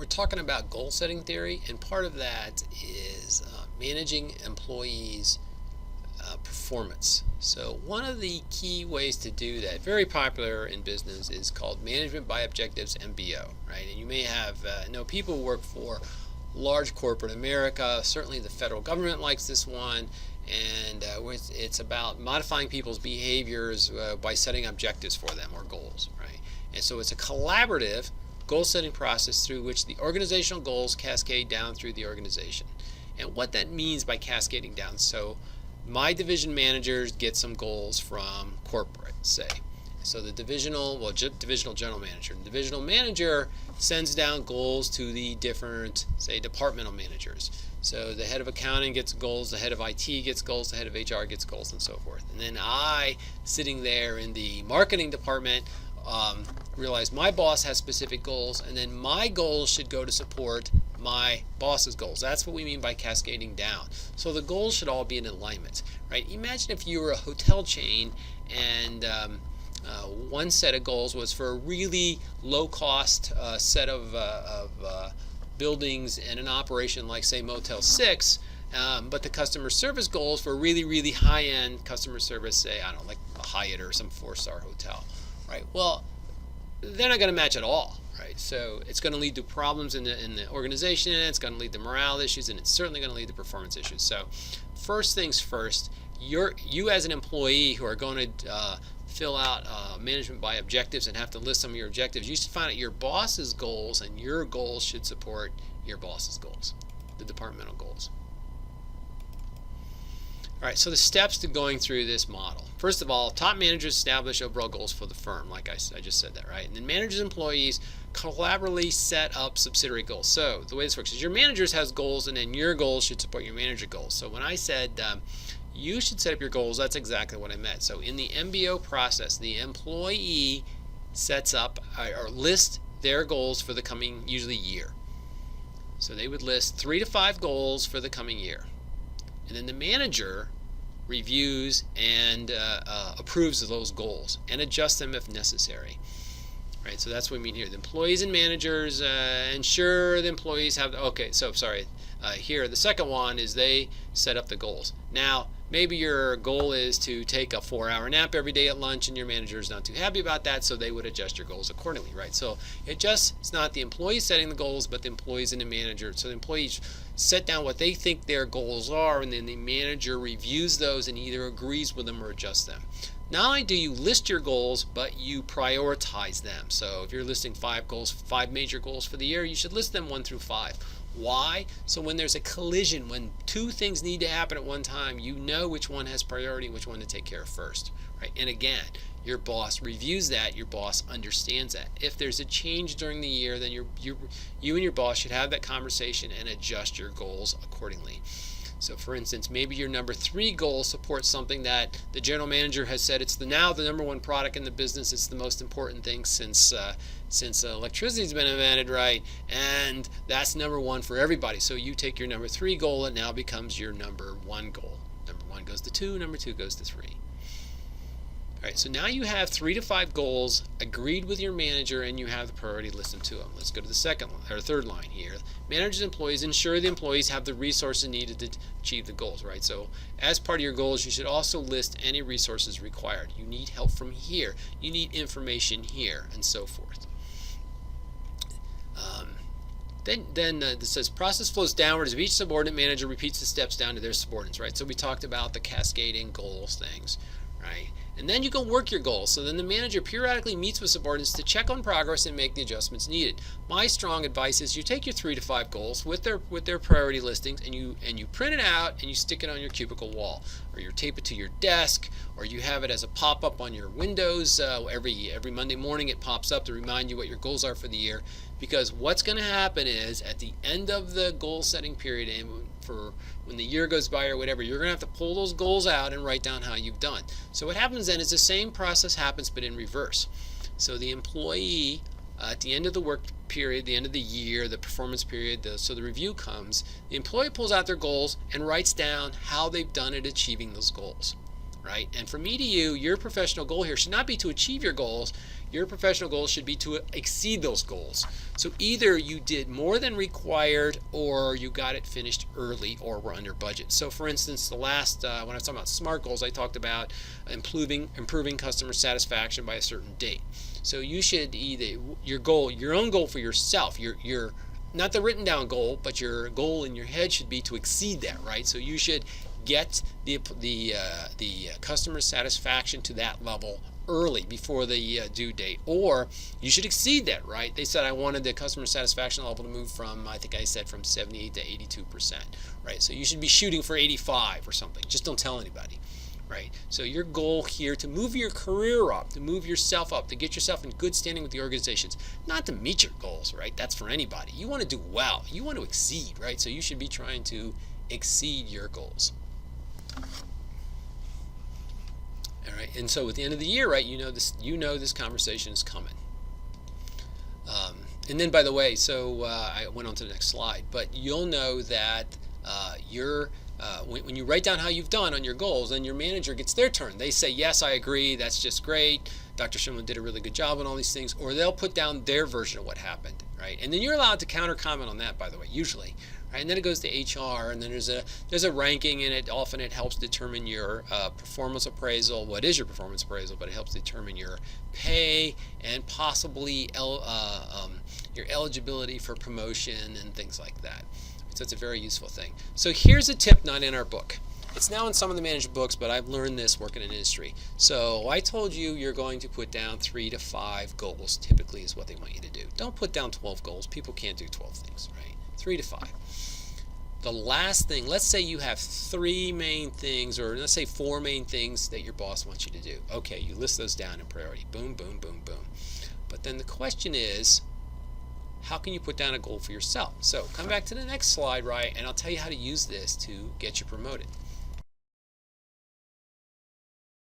we're talking about goal setting theory, and part of that is managing employees' performance. So one of the key ways to do that, very popular in business, is called management by objectives, MBO, right? And you may have know people who work for large corporate America. Certainly the federal government likes this one, and it's about modifying people's behaviors by setting objectives for them, or goals, right? And so it's a collaborative goal setting process through which the organizational goals cascade down through the organization. And what that means by cascading down, so my division managers get some goals from corporate, say. So the divisional general manager. The divisional manager sends down goals to the different, say, departmental managers. So the head of accounting gets goals, the head of IT gets goals, the head of HR gets goals, and so forth. And then I, sitting there in the marketing department, realize my boss has specific goals, and then my goals should go to support my boss's goals. That's what we mean by cascading down. So the goals should all be in alignment, right? Imagine if you were a hotel chain and one set of goals was for a really low-cost set of buildings and an operation like, say, Motel 6, but the customer service goals for really, really high-end customer service, say, I don't know, like a Hyatt or some 4-star hotel, right? Well, they're not going to match at all, right? So it's going to lead to problems in the organization, it's going to lead to morale issues, and it's certainly going to lead to performance issues. So first things first, you as an employee who are going to fill out management by objectives and have to list some of your objectives, you should find out your boss's goals, and your goals should support your boss's goals, the departmental goals. All right, so the steps to going through this model. First of all, top managers establish overall goals for the firm, like I just said that, right? And then managers and employees collaboratively set up subsidiary goals. So the way this works is your managers has goals, and then your goals should support your manager goals. So when I said you should set up your goals, that's exactly what I meant. So in the MBO process, the employee sets up or lists their goals for the coming, usually, year. So they would list 3 to 5 goals for the coming year. And then the manager reviews and approves of those goals and adjusts them if necessary. Right, so that's what we mean here. The employees and managers ensure the employees have, here the second one is they set up the goals. Now, maybe your goal is to take a 4-hour nap every day at lunch, and your manager is not too happy about that, so they would adjust your goals accordingly, right? So it's not the employees setting the goals, but the employees and the manager. So the employees set down what they think their goals are, and then the manager reviews those and either agrees with them or adjusts them. Not only do you list your goals, but you prioritize them. So if you're listing 5 major goals for the year, you should list them 1 through 5. Why? So when there's a collision, when 2 things need to happen at one time, you know which one has priority and which one to take care of first, right? And again, your boss reviews that, your boss understands that. If there's a change during the year, then you and your boss should have that conversation and adjust your goals accordingly. So for instance, maybe your number 3 goal supports something that the general manager has said it's now the number 1 product in the business. It's the most important thing since electricity's been invented, right? And that's number 1 for everybody. So you take your number 3 goal, it now becomes your number 1 goal. Number 1 goes to 2, number 2 goes to 3. All right, so now you have 3 to 5 goals agreed with your manager, and you have the priority listed to them. Let's go to the third line here. Managers and employees ensure the employees have the resources needed to achieve the goals, right? So as part of your goals, you should also list any resources required. You need help from here. You need information here, and so forth. Then this says process flows downward as each subordinate manager repeats the steps down to their subordinates, right? So we talked about the cascading goals things, right? And then you go work your goals. So then the manager periodically meets with subordinates to check on progress and make the adjustments needed. My strong advice is you take your 3 to 5 goals with their priority listings, and you print it out and you stick it on your cubicle wall, or you tape it to your desk, or you have it as a pop-up on your windows. Every Monday morning it pops up to remind you what your goals are for the year. Because what's going to happen is at the end of the goal setting period, and for when the year goes by or whatever, you're going to have to pull those goals out and write down how you've done. So what happens then is the same process happens but in reverse. So the employee at the end of the work period, the end of the year, the performance period, so the review comes, the employee pulls out their goals and writes down how they've done at achieving those goals. right? And from me to you, your professional goal here should not be to achieve your goals. Your professional goal should be to exceed those goals. So either you did more than required, or you got it finished early, or were under budget. So for instance, the last, when I was talking about SMART goals, I talked about improving customer satisfaction by a certain date. So you should either, your own goal for yourself, your not the written down goal, but your goal in your head should be to exceed that, right? So you should get the customer satisfaction to that level early, before the due date, or you should exceed that, right? They said I wanted the customer satisfaction level to move from, I think I said from 78 to 82%, right? So you should be shooting for 85 or something. Just don't tell anybody, right? So your goal here to move your career up, to move yourself up, to get yourself in good standing with the organizations, not to meet your goals, right? That's for anybody. You want to do well. You want to exceed, right? So you should be trying to exceed your goals. All right, and so at the end of the year, right, you know this conversation is coming. And then, by the way, so I went on to the next slide, but you'll know that when you write down how you've done on your goals, then your manager gets their turn. They say, yes, I agree, that's just great, Dr. Schindler did a really good job on all these things, or they'll put down their version of what happened, right? And then you're allowed to counter comment on that, by the way, usually. Right, and then it goes to HR, and then there's a ranking, and often it helps determine your performance appraisal. What is your performance appraisal? But it helps determine your pay and possibly your eligibility for promotion and things like that. So it's a very useful thing. So here's a tip not in our book. It's now in some of the management books, but I've learned this working in industry. So I told you you're going to put down 3 to 5 goals, typically is what they want you to do. Don't put down 12 goals. People can't do 12 things, right? 3 to 5. The last thing, let's say you have 3 main things, or let's say 4 main things that your boss wants you to do. Okay, you list those down in priority. Boom, boom, boom, boom. But then the question is, how can you put down a goal for yourself? So come back to the next slide, right, and I'll tell you how to use this to get you promoted.